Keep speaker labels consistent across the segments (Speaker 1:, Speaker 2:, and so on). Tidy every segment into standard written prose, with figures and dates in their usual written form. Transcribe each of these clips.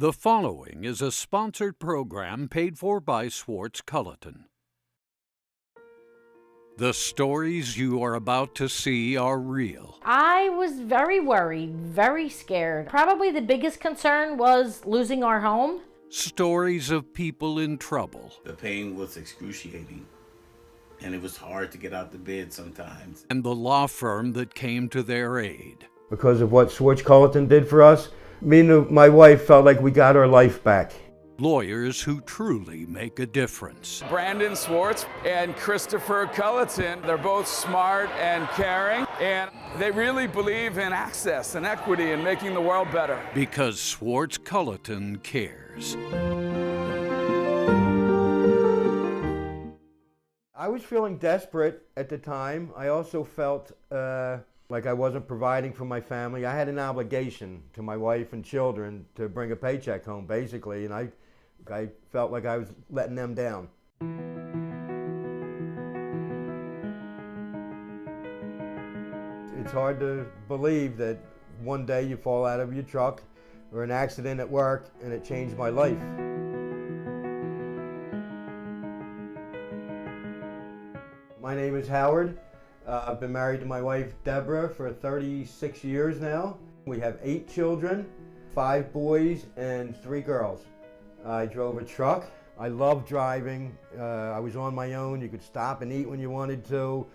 Speaker 1: The following is a sponsored program paid for by Swartz Culleton. The stories you are about to see are real.
Speaker 2: I was very worried, very scared. Probably the biggest concern was losing our home.
Speaker 1: Stories of people in trouble.
Speaker 3: The pain was excruciating, and it was hard to get out of bed sometimes.
Speaker 1: And the law firm that came to their aid.
Speaker 4: Because of what Swartz Culleton did for us, me and my wife felt like we got our life back.
Speaker 1: Lawyers who truly make a difference.
Speaker 5: Brandon Swartz and Christopher Culleton, they're both smart and caring, and they really believe in access and equity and making the world better.
Speaker 1: Because Swartz Culleton cares.
Speaker 4: I was feeling desperate at the time. I also felt like I wasn't providing for my family. I had an obligation to my wife and children to bring a paycheck home, basically, and I felt like I was letting them down. It's hard to believe that one day you fall out of your truck or an accident at work and it changed my life. My name is Howard. I've been married to my wife Deborah for 36 years now. We have 8 children, 5 boys and 3 girls. I drove a truck. I love driving. I was on my own. You could stop and eat when you wanted to.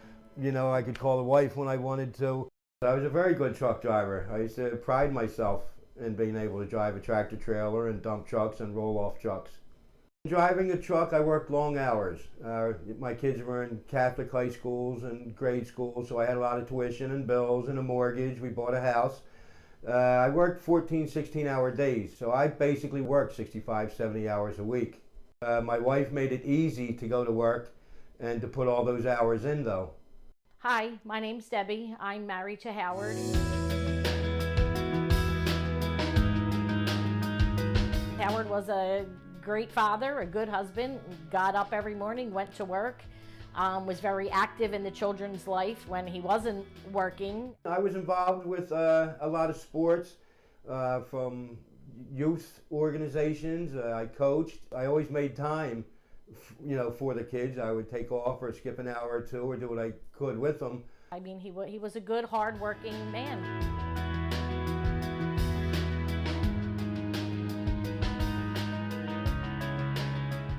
Speaker 4: You know, I could call the wife when I wanted to. I was a very good truck driver. I used to pride myself in being able to drive a tractor trailer and dump trucks and roll-off trucks. Driving a truck, I worked long hours. My kids were in Catholic high schools and grade schools, so I had a lot of tuition and bills and a mortgage. We bought a house. I worked 14, 16-hour days, so I basically worked 65, 70 hours a week. My wife made it easy to go to work and to put all those hours in, though.
Speaker 2: Hi, my name's Debbie. I'm married to Howard. Howard was a great father, a good husband, got up every morning, went to work, was very active in the children's life when he wasn't working.
Speaker 4: I was involved with a lot of sports, from youth organizations. I coached. I always made time, for the kids. I would take off or skip an hour or two or do what I could with them.
Speaker 2: I mean, he was a good, hard-working man.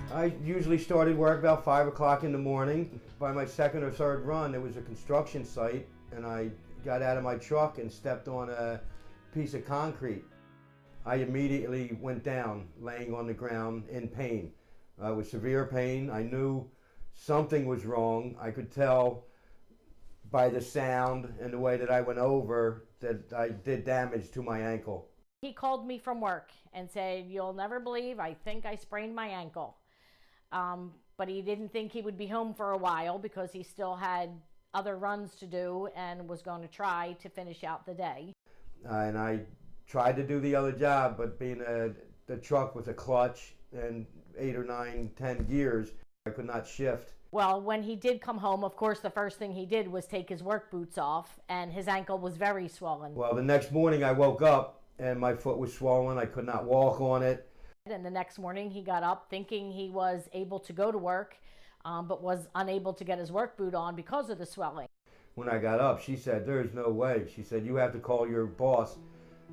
Speaker 4: I usually started work about 5 o'clock in the morning. By my second or third run, it was a construction site, and I got out of my truck and stepped on a piece of concrete. I immediately went down, laying on the ground in pain. With severe pain. I knew something was wrong. I could tell by the sound and the way that I went over that I did damage to my ankle.
Speaker 2: He called me from work and said, "You'll never believe, I think I sprained my ankle." But he didn't think he would be home for a while because he still had other runs to do and was going to try to finish out the day.
Speaker 4: And I tried to do the other job, but being the truck with a clutch and 8 or 9, 10 gears, I could not shift.
Speaker 2: Well, when he did come home, of course, the first thing he did was take his work boots off, and his ankle was very swollen.
Speaker 4: Well, the next morning I woke up and my foot was swollen. I could not walk on it.
Speaker 2: And the next morning he got up thinking he was able to go to work, but was unable to get his work boot on because of the swelling.
Speaker 4: When I got up, she said, "There's no way." She said, "You have to call your boss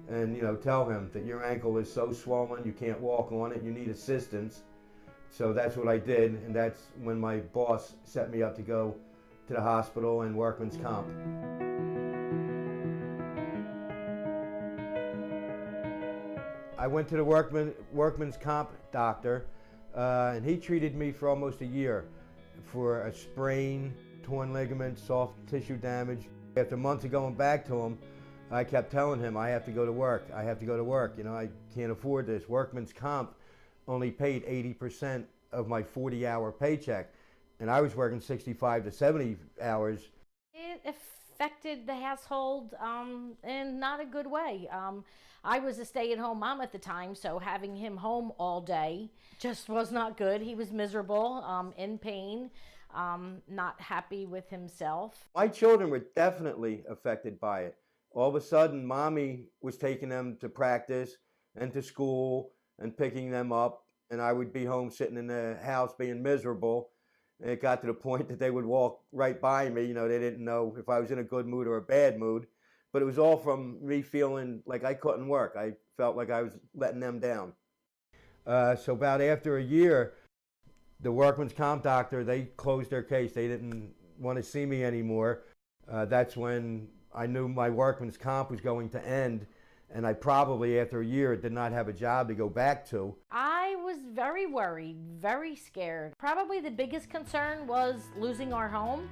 Speaker 4: and tell him that your ankle is so swollen you can't walk on it, you need assistance." So that's what I did, and that's when my boss set me up to go to the hospital and workman's comp. I went to the workman's comp doctor, and he treated me for almost a year for a sprain, torn ligaments, soft tissue damage. After months of going back to him, I kept telling him, "I have to go to work. I have to go to work. I can't afford this." Workman's comp only paid 80% of my 40-hour paycheck, and I was working 65 to 70 hours.
Speaker 2: It affected the household in not a good way. I was a stay-at-home mom at the time, so having him home all day just was not good. He was miserable, in pain, not happy with himself.
Speaker 4: My children were definitely affected by it. All of a sudden, mommy was taking them to practice and to school and picking them up, and I would be home sitting in the house being miserable. And it got to the point that they would walk right by me. You know, they didn't know if I was in a good mood or a bad mood. But it was all from me feeling like I couldn't work. I felt like I was letting them down. So about after a year, the workman's comp doctor, they closed their case. They didn't want to see me anymore. That's when I knew my workman's comp was going to end. And I probably, after a year, did not have a job to go back to.
Speaker 2: I was very worried, very scared. Probably the biggest concern was losing our home.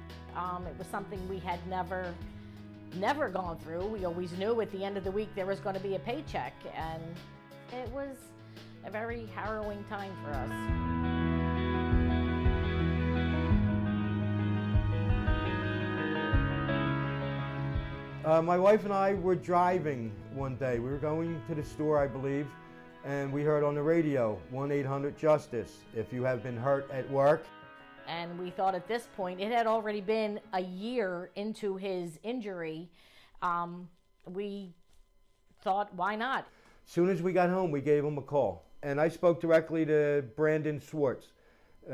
Speaker 2: It was something we had never gone through. We always knew at the end of the week there was going to be a paycheck, and it was a very harrowing time for us.
Speaker 4: My wife and I were driving one day. We were going to the store, I believe, and we heard on the radio, 1-800-JUSTICE, if you have been hurt at work.
Speaker 2: And we thought at this point, it had already been a year into his injury. We thought, why not?
Speaker 4: As soon as we got home, we gave him a call. And I spoke directly to Brandon Swartz.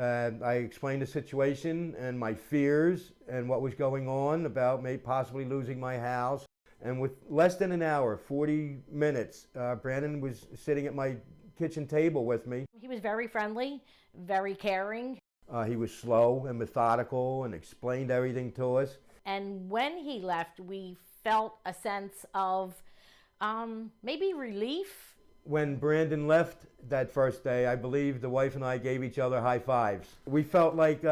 Speaker 4: I explained the situation and my fears and what was going on about me possibly losing my house. And with less than an hour, 40 minutes, Brandon was sitting at my kitchen table with me.
Speaker 2: He was very friendly, very caring.
Speaker 4: He was slow and methodical and explained everything to us.
Speaker 2: And when he left, we felt a sense of maybe relief.
Speaker 4: When Brandon left that first day, I believe the wife and I gave each other high fives. We felt like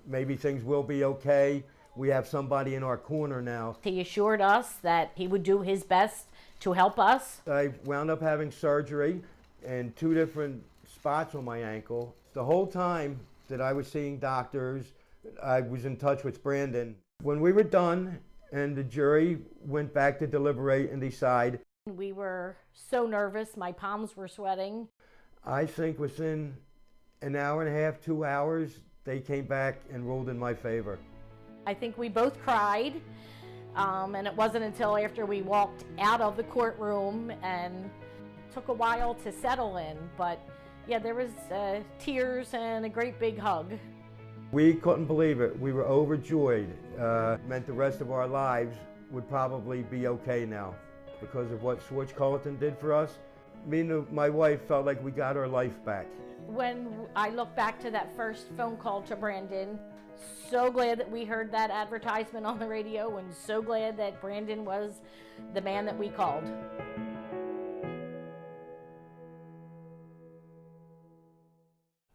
Speaker 4: maybe things will be okay. We have somebody in our corner now.
Speaker 2: He assured us that he would do his best to help us.
Speaker 4: I wound up having surgery in 2 different spots on my ankle. The whole time that I was seeing doctors, I was in touch with Brandon. When we were done and the jury went back to deliberate and decide,
Speaker 2: we were so nervous, my palms were sweating.
Speaker 4: I think within an hour and a half, 2 hours, they came back and ruled in my favor.
Speaker 2: I think we both cried, and it wasn't until after we walked out of the courtroom, and it took a while to settle in, but yeah, there was tears and a great big hug.
Speaker 4: We couldn't believe it. We were overjoyed. Meant the rest of our lives would probably be okay now because of what Swartz Culleton did for us. Me and my wife felt like we got our life back.
Speaker 2: When I look back to that first phone call to Brandon, so glad that we heard that advertisement on the radio, and so glad that Brandon was the man that we called.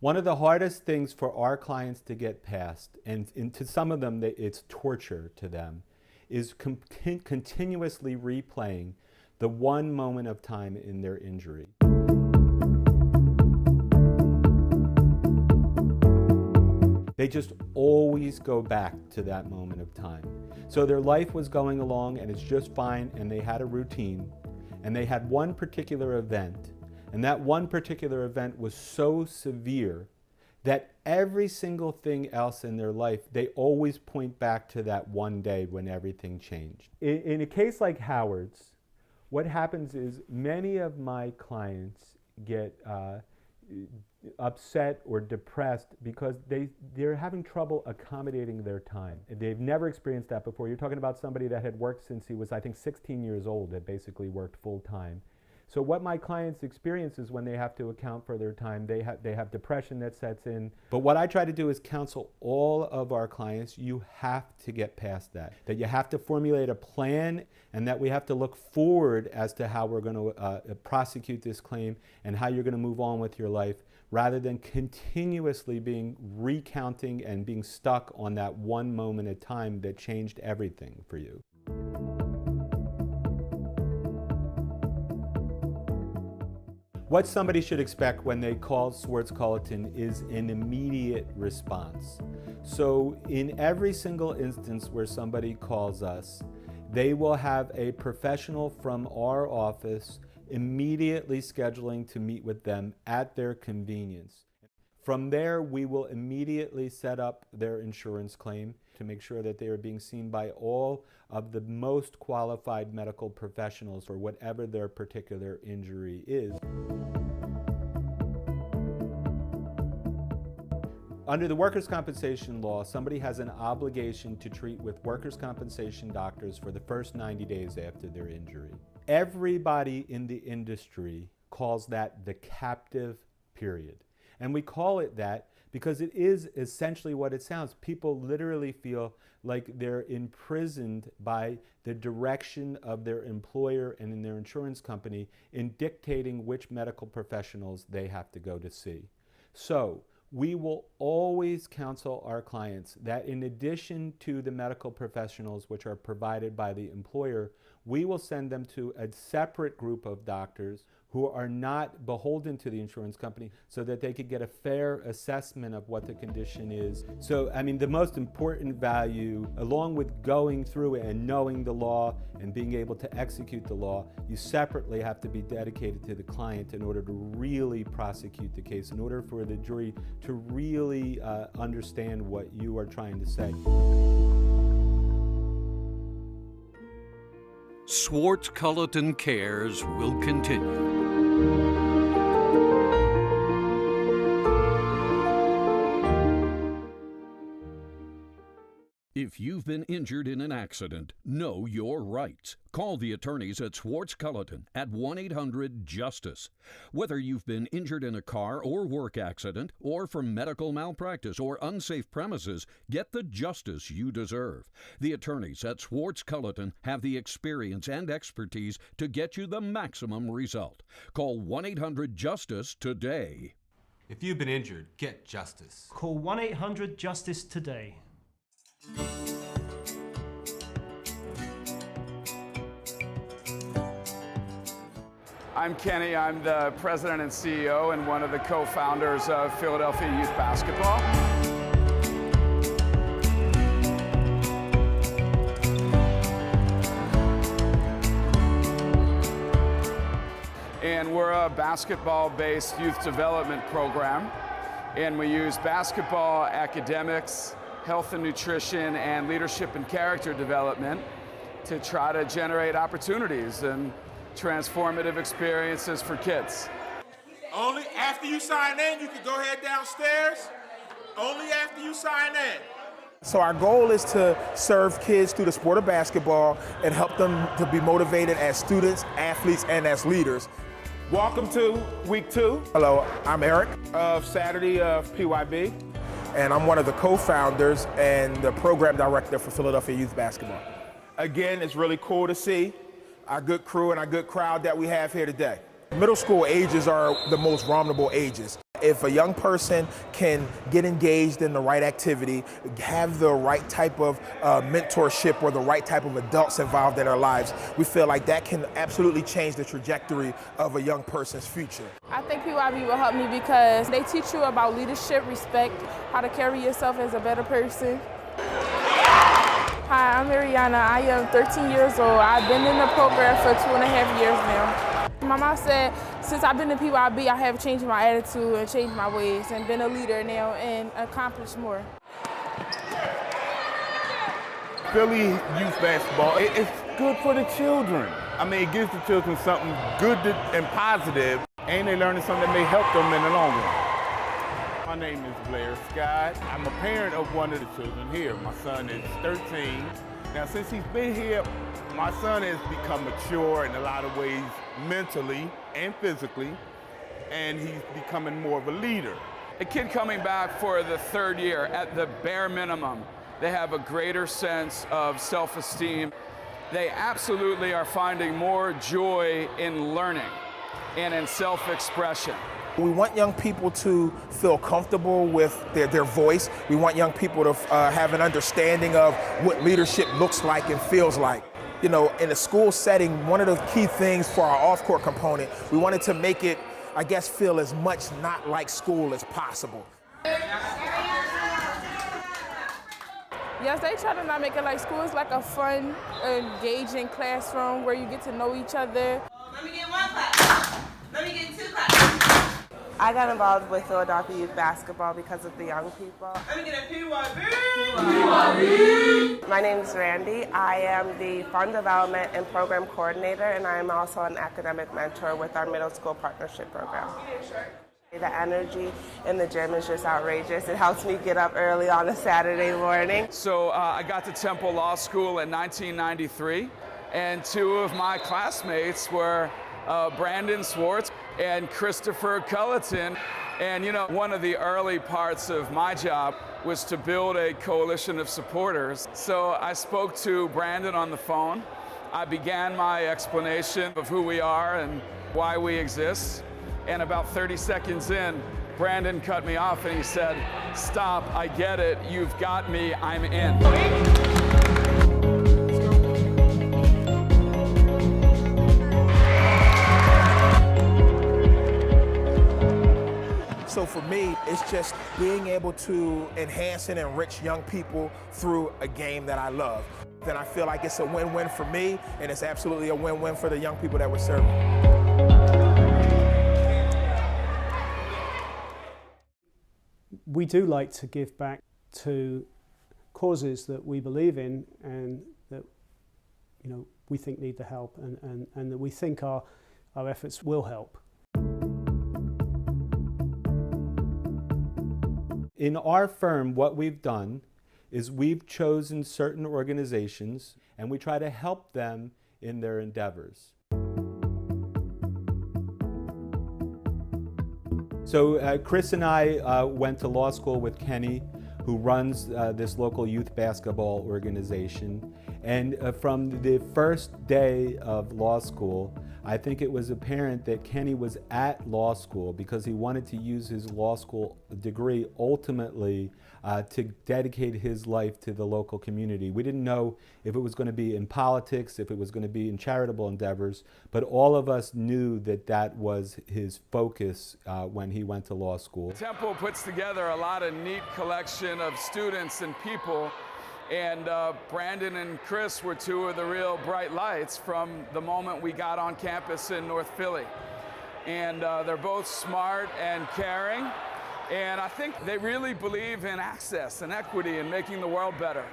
Speaker 6: One of the hardest things for our clients to get past, and to some of them it's torture to them, is continuously replaying the one moment of time in their injury. They just always go back to that moment of time. So their life was going along and it's just fine, and they had a routine, and they had one particular event, and that one particular event was so severe that every single thing else in their life, they always point back to that one day when everything changed. In a case like Howard's, what happens is many of my clients get upset or depressed because they're having trouble accommodating their time. They've never experienced that before. You're talking about somebody that had worked since he was, I think, 16 years old, that basically worked full time. So what my clients experience is when they have to account for their time, they have depression that sets in. But what I try to do is counsel all of our clients, you have to get past that you have to formulate a plan, and that we have to look forward as to how we're going to prosecute this claim and how you're going to move on with your life, rather than continuously recounting and being stuck on that one moment of time that changed everything for you. What somebody should expect when they call Swartz Culleton is an immediate response. So in every single instance where somebody calls us, they will have a professional from our office immediately scheduling to meet with them at their convenience. From there, we will immediately set up their insurance claim to make sure that they are being seen by all of the most qualified medical professionals for whatever their particular injury is. Under the workers' compensation law, somebody has an obligation to treat with workers' compensation doctors for the first 90 days after their injury. Everybody in the industry calls that the captive period. And we call it that because it is essentially what it sounds. People literally feel like they're imprisoned by the direction of their employer and in their insurance company in dictating which medical professionals they have to go to see. So we will always counsel our clients that in addition to the medical professionals which are provided by the employer, we will send them to a separate group of doctors who are not beholden to the insurance company so that they could get a fair assessment of what the condition is. So, I mean, the most important value, along with going through it and knowing the law and being able to execute the law, you separately have to be dedicated to the client in order to really prosecute the case, in order for the jury to really understand what you are trying to say.
Speaker 1: Swartz Culleton Cares will continue. If you've been injured in an accident, know your rights. Call the attorneys at Swartz Culleton at 1-800-JUSTICE. Whether you've been injured in a car or work accident, or from medical malpractice or unsafe premises, get the justice you deserve. The attorneys at Swartz Culleton have the experience and expertise to get you the maximum result. Call 1-800-JUSTICE today.
Speaker 7: If you've been injured, get justice.
Speaker 8: Call 1-800-JUSTICE today.
Speaker 5: I'm Kenny. I'm the president and CEO and one of the co-founders of Philadelphia Youth Basketball. And we're a basketball-based youth development program. And we use basketball, academics, health and nutrition, and leadership and character development to try to generate opportunities and transformative experiences for kids.
Speaker 9: Only after you sign in, you can go ahead downstairs. Only after you sign in.
Speaker 10: So our goal is to serve kids through the sport of basketball and help them to be motivated as students, athletes, and as leaders.
Speaker 9: Welcome to week 2.
Speaker 10: Hello, I'm Eric,
Speaker 9: Of Saturday of PYB.
Speaker 10: and I'm one of the co-founders and the program director for Philadelphia Youth Basketball.
Speaker 9: Again, it's really cool to see our good crew and our good crowd that we have here today.
Speaker 10: Middle school ages are the most vulnerable ages. If a young person can get engaged in the right activity, have the right type of mentorship or the right type of adults involved in their lives, we feel like that can absolutely change the trajectory of a young person's future.
Speaker 11: I think PYB will help me because they teach you about leadership, respect, how to carry yourself as a better person. Hi, I'm Mariana. I am 13 years old. I've been in the program for 2.5 years now. My mom said, since I've been in PYB, I have changed my attitude and changed my ways and been a leader now and accomplished more.
Speaker 12: Philly youth basketball, it's good for the children. I mean, it gives the children something good and positive, and they're learning something that may help them in the long run. My name is Blair Scott. I'm a parent of one of the children here. My son is 13. Now, since he's been here, my son has become mature in a lot of ways, mentally and physically, and he's becoming more of a leader.
Speaker 5: A kid coming back for the 3rd year, at the bare minimum, they have a greater sense of self-esteem. They absolutely are finding more joy in learning and in self-expression.
Speaker 10: We want young people to feel comfortable with their voice. We want young people to have an understanding of what leadership looks like and feels like. You know, in a school setting, one of the key things for our off-court component, we wanted to make it, I guess, feel as much not like school as possible.
Speaker 11: Yes, they try to not make it like school. It's like a fun, engaging classroom where you get to know each other.
Speaker 13: Let me get 1 clap. Let me get 2 claps.
Speaker 14: I got involved with Philadelphia Youth Basketball because of the young people.
Speaker 13: Let me get a PYB.
Speaker 14: My name is Randy. I am the Fund Development and Program Coordinator, and I am also an academic mentor with our middle school partnership program. The energy in the gym is just outrageous. It helps me get up early on a Saturday morning.
Speaker 5: So I got to Temple Law School in 1993, and two of my classmates were Brandon Swartz and Christopher Culleton. And you know, one of the early parts of my job was to build a coalition of supporters. So I spoke to Brandon on the phone. I began my explanation of who we are and why we exist. And about 30 seconds in, Brandon cut me off and he said, "Stop, I get it, you've got me, I'm in."
Speaker 10: So for me, it's just being able to enhance and enrich young people through a game that I love. Then I feel like it's a win-win for me, and it's absolutely a win-win for the young people that we're serving.
Speaker 8: We do like to give back to causes that we believe in and that, you know, we think need the help and that we think our efforts will help.
Speaker 6: In our firm, what we've done is we've chosen certain organizations and we try to help them in their endeavors. So Chris and I went to law school with Kenny, who runs this local youth basketball organization. And from the first day of law school, I think it was apparent that Kenny was at law school because he wanted to use his law school degree ultimately to dedicate his life to the local community. We didn't know if it was going to be in politics, if it was going to be in charitable endeavors, but all of us knew that that was his focus when he went to law school.
Speaker 5: Temple puts together a lot of neat collection of students and people. And Brandon and Chris were two of the real bright lights from the moment we got on campus in North Philly. And they're both smart and caring. And I think they really believe in access and equity and making the world better.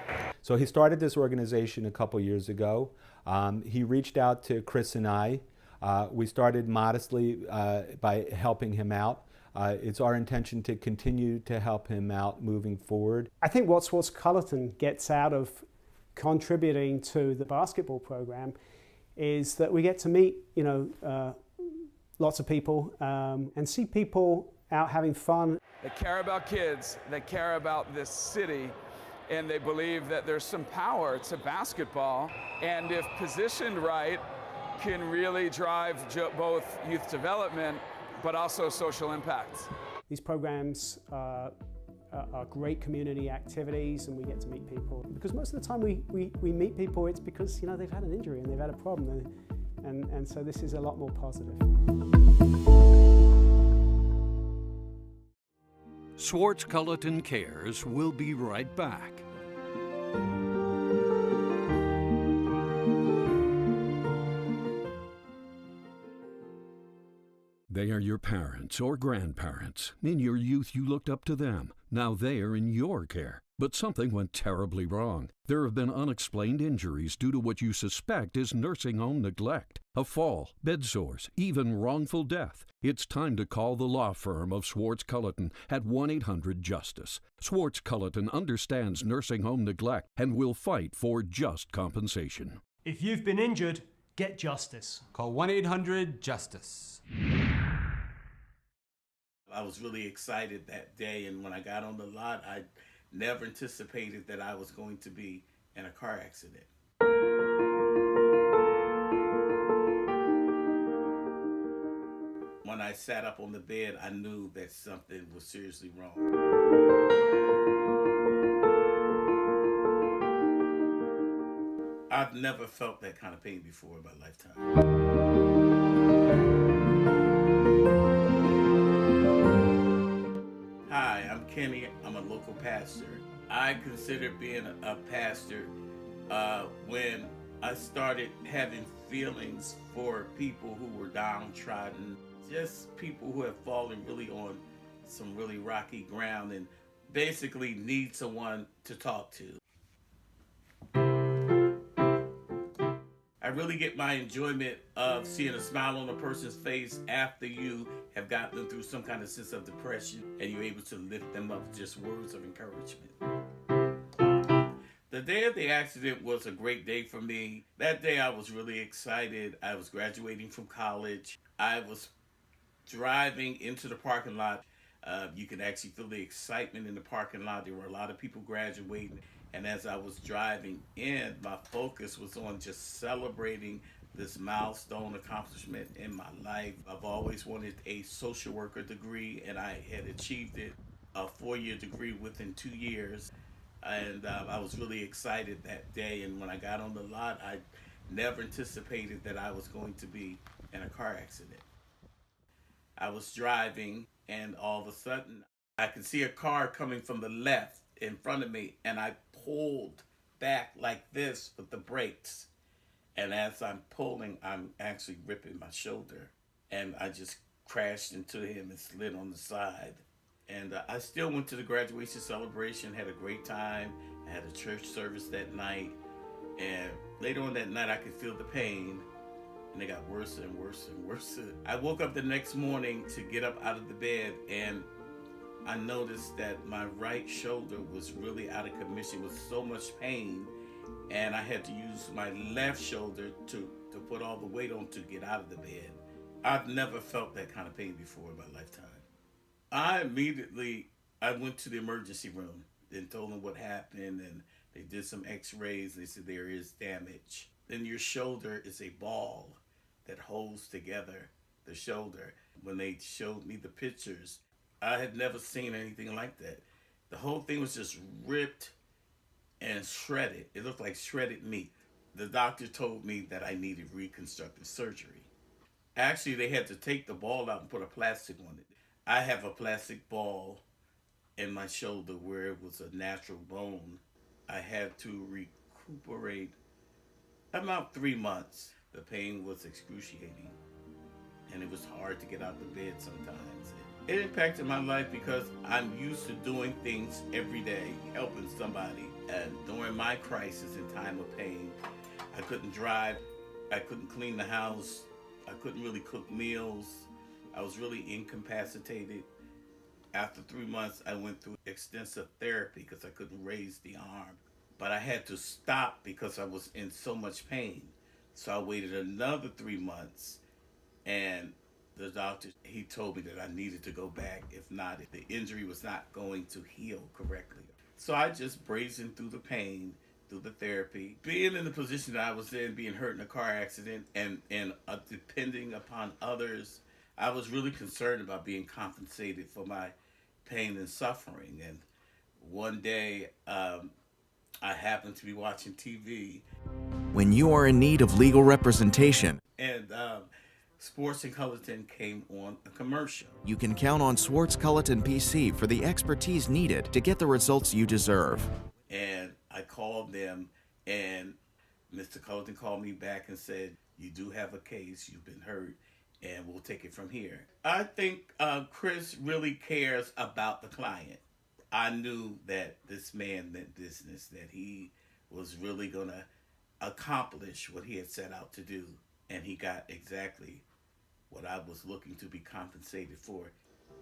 Speaker 6: So he started this organization a couple years ago. He reached out to Chris and I. We started modestly by helping him out. It's our intention to continue to help him out moving forward.
Speaker 8: I think what Swartz Culleton gets out of contributing to the basketball program is that we get to meet, you know, lots of people and see people out having fun.
Speaker 5: They care about kids, they care about this city, and they believe that there's some power to basketball, and if positioned right, can really drive both youth development but also social impact.
Speaker 8: These programs are great community activities and we get to meet people. Because most of the time we meet people, it's because, you know, they've had an injury and they've had a problem. And so this is a lot more positive.
Speaker 1: Swartz Culleton Cares will be right back. They are your parents or grandparents. In your youth, you looked up to them. Now they are in your care. But something went terribly wrong. There have been unexplained injuries due to what you suspect is nursing home neglect. A fall, bed sores, even wrongful death. It's time to call the law firm of Swartz Culleton at 1-800-JUSTICE. Swartz Culleton understands nursing home neglect and will fight for just compensation.
Speaker 8: If you've been injured, get justice.
Speaker 7: Call 1-800-JUSTICE.
Speaker 3: I was really excited that day, and when I got on the lot, I never anticipated that I was going to be in a car accident. When I sat up on the bed, I knew that something was seriously wrong. I've never felt that kind of pain before in my lifetime. Hi, I'm Kenny. I'm a local pastor. I consider being a pastor when I started having feelings for people who were downtrodden, just people who have fallen really on some really rocky ground and basically need someone to talk to. I really get my enjoyment of seeing a smile on a person's face after you have gotten them through some kind of sense of depression and you're able to lift them up with just words of encouragement. The day of the accident was a great day for me. That day I was really excited. I was graduating from college. I was driving into the parking lot. You can actually feel the excitement in the parking lot. There were a lot of people graduating. And as I was driving in, my focus was on just celebrating this milestone accomplishment in my life. I've always wanted a social worker degree, and I had achieved it, a 4-year degree within 2 years. And I was really excited that day. And when I got on the lot, I never anticipated that I was going to be in a car accident. I was driving, and all of a sudden, I could see a car coming from the left in front of me, and I pulled back like this with the brakes. And as I'm pulling, I'm actually ripping my shoulder, and I just crashed into him and slid on the side. And I still went to the graduation celebration, had a great time. I had a church service that night, and later on that night I could feel the pain, and it got worse and worse and worse. I woke up the next morning to get up out of the bed, and I noticed that my right shoulder was really out of commission with so much pain, and I had to use my left shoulder to put all the weight on to get out of the bed. I've never felt that kind of pain before in my lifetime. I went to the emergency room and told them what happened, and they did some x-rays. They said there is damage. Then your shoulder is a ball that holds together the shoulder. When they showed me the pictures, I had never seen anything like that. The whole thing was just ripped and shredded. It looked like shredded meat. The doctor told me that I needed reconstructive surgery. Actually, they had to take the ball out and put a plastic on it. I have a plastic ball in my shoulder where it was a natural bone. I had to recuperate about 3 months. The pain was excruciating, and it was hard to get out of bed sometimes. It impacted my life because I'm used to doing things every day, helping somebody. And during my crisis and time of pain, I couldn't drive, I couldn't clean the house, I couldn't really cook meals. I was really incapacitated. After 3 months, I went through extensive therapy because I couldn't raise the arm. But I had to stop because I was in so much pain. So I waited another 3 months, and the doctor, he told me that I needed to go back. If not, if the injury was not going to heal correctly. So I just brazened through the pain, through the therapy. Being in the position that I was in, being hurt in a car accident, and depending upon others, I was really concerned about being compensated for my pain and suffering. And one day, I happened to be watching TV.
Speaker 15: When you are in need of legal representation,
Speaker 3: And Swartz Culleton came on a commercial.
Speaker 15: you can count on Swartz Culleton PC for the expertise needed to get the results you deserve.
Speaker 3: And I called them, and Mr. Culleton called me back and said, "You do have a case, you've been hurt, and we'll take it from here." I think Chris really cares about the client. I knew that this man meant business, that he was really going to accomplish what he had set out to do, and he got exactly what I was looking to be compensated for.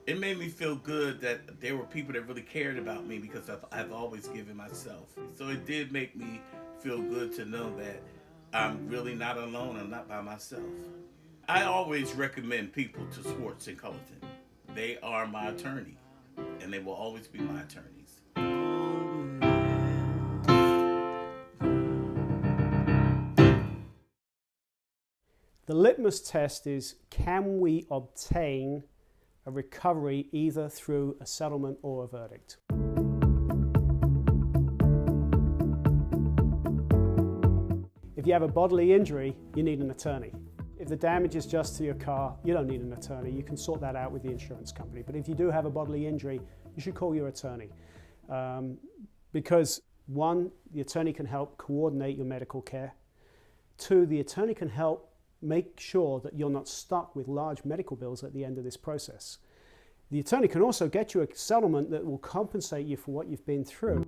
Speaker 3: It made me feel good that there were people that really cared about me because I've always given myself. So it did make me feel good to know that I'm really not alone. I'm not by myself. I always recommend people to Swartz and Culleton. They are my attorney, and they will always be my attorneys.
Speaker 8: The litmus test is, can we obtain a recovery either through a settlement or a verdict? If you have a bodily injury, you need an attorney. If the damage is just to your car, you don't need an attorney. You can sort that out with the insurance company. But if you do have a bodily injury, you should call your attorney. Because one, the attorney can help coordinate your medical care. Two, the attorney can help make sure that you're not stuck with large medical bills at the end of this process. The attorney can also get you a settlement that will compensate you for what you've been through.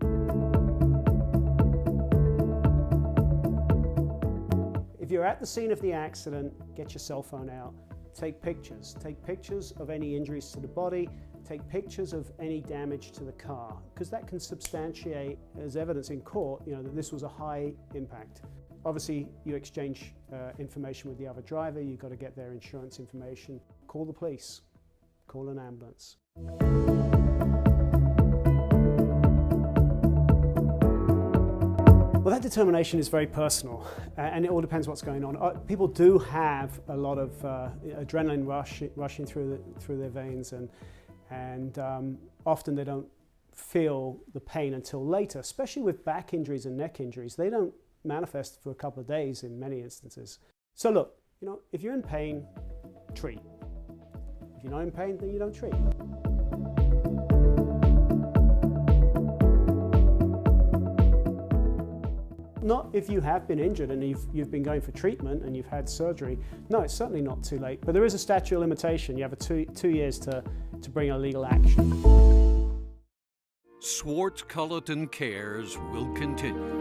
Speaker 8: If you're at the scene of the accident, get your cell phone out, take pictures. Take pictures of any injuries to the body, take pictures of any damage to the car, because that can substantiate as evidence in court, that this was a high impact. Obviously, you exchange information with the other driver, you've got to get their insurance information, call the police, call an ambulance. Well, that determination is very personal, and it all depends what's going on. People do have a lot of adrenaline rushing through their veins, and often they don't feel the pain until later, especially with back injuries and neck injuries. They don't manifest for a couple of days in many instances. So look, if you're in pain, treat. If you're not in pain, then you don't treat. Not if you have been injured and you've been going for treatment and you've had surgery. No, it's certainly not too late. But there is a statute of limitation. You have 2 years to bring a legal action.
Speaker 1: Swartz Culleton Cares will continue.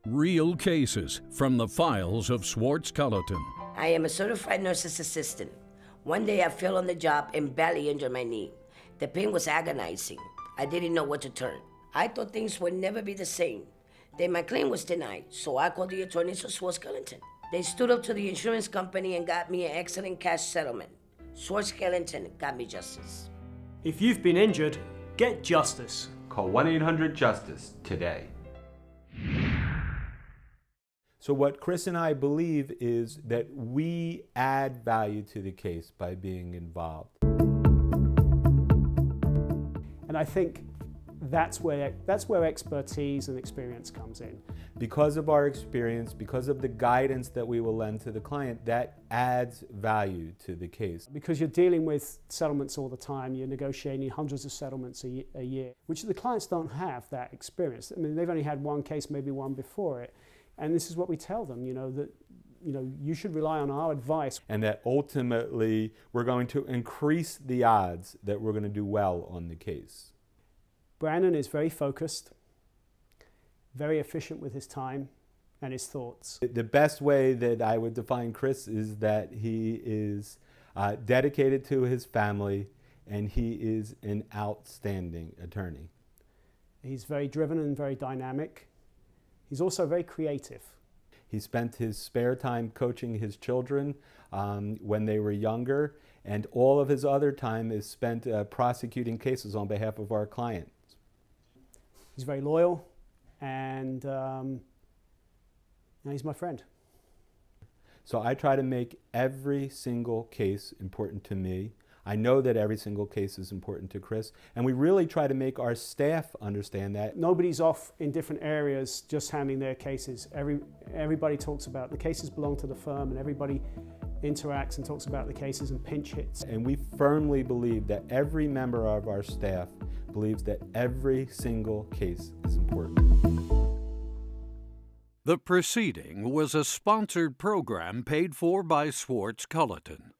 Speaker 1: Real cases from the files of Swartz Culleton.
Speaker 16: I am a certified nurse's assistant. One day I fell on the job and badly injured my knee. The pain was agonizing. I didn't know what to turn. I thought things would never be the same. Then my claim was denied, so I called the attorneys of Swartz Culleton. They stood up to the insurance company and got me an excellent cash settlement. Swartz Culleton got me justice.
Speaker 17: If you've been injured, get justice.
Speaker 7: Call 1-800-JUSTICE today.
Speaker 6: So what Chris and I believe is that we add value to the case by being involved.
Speaker 8: And I think that's where expertise and experience comes in.
Speaker 6: Because of our experience, because of the guidance that we will lend to the client, that adds value to the case.
Speaker 8: Because you're dealing with settlements all the time, you're negotiating hundreds of settlements a year, which the clients don't have that experience. I mean, they've only had one case, maybe one before it. And this is what we tell them, that you should rely on our advice.
Speaker 6: And that ultimately we're going to increase the odds that we're going to do well on the case.
Speaker 8: Brandon is very focused, very efficient with his time and his thoughts.
Speaker 6: The best way that I would define Chris is that he is dedicated to his family, and he is an outstanding attorney.
Speaker 8: He's very driven and very dynamic. He's also very creative.
Speaker 6: He spent his spare time coaching his children when they were younger, and all of his other time is spent prosecuting cases on behalf of our clients.
Speaker 8: He's very loyal, and he's my friend.
Speaker 6: So I try to make every single case important to me. I know that every single case is important to Chris, and we really try to make our staff understand that.
Speaker 8: Nobody's off in different areas just handling their cases. Everybody talks about the cases belong to the firm, and everybody interacts and talks about the cases and pinch hits.
Speaker 6: And we firmly believe that every member of our staff believes that every single case is important.
Speaker 1: The proceeding was a sponsored program paid for by Swartz Culleton.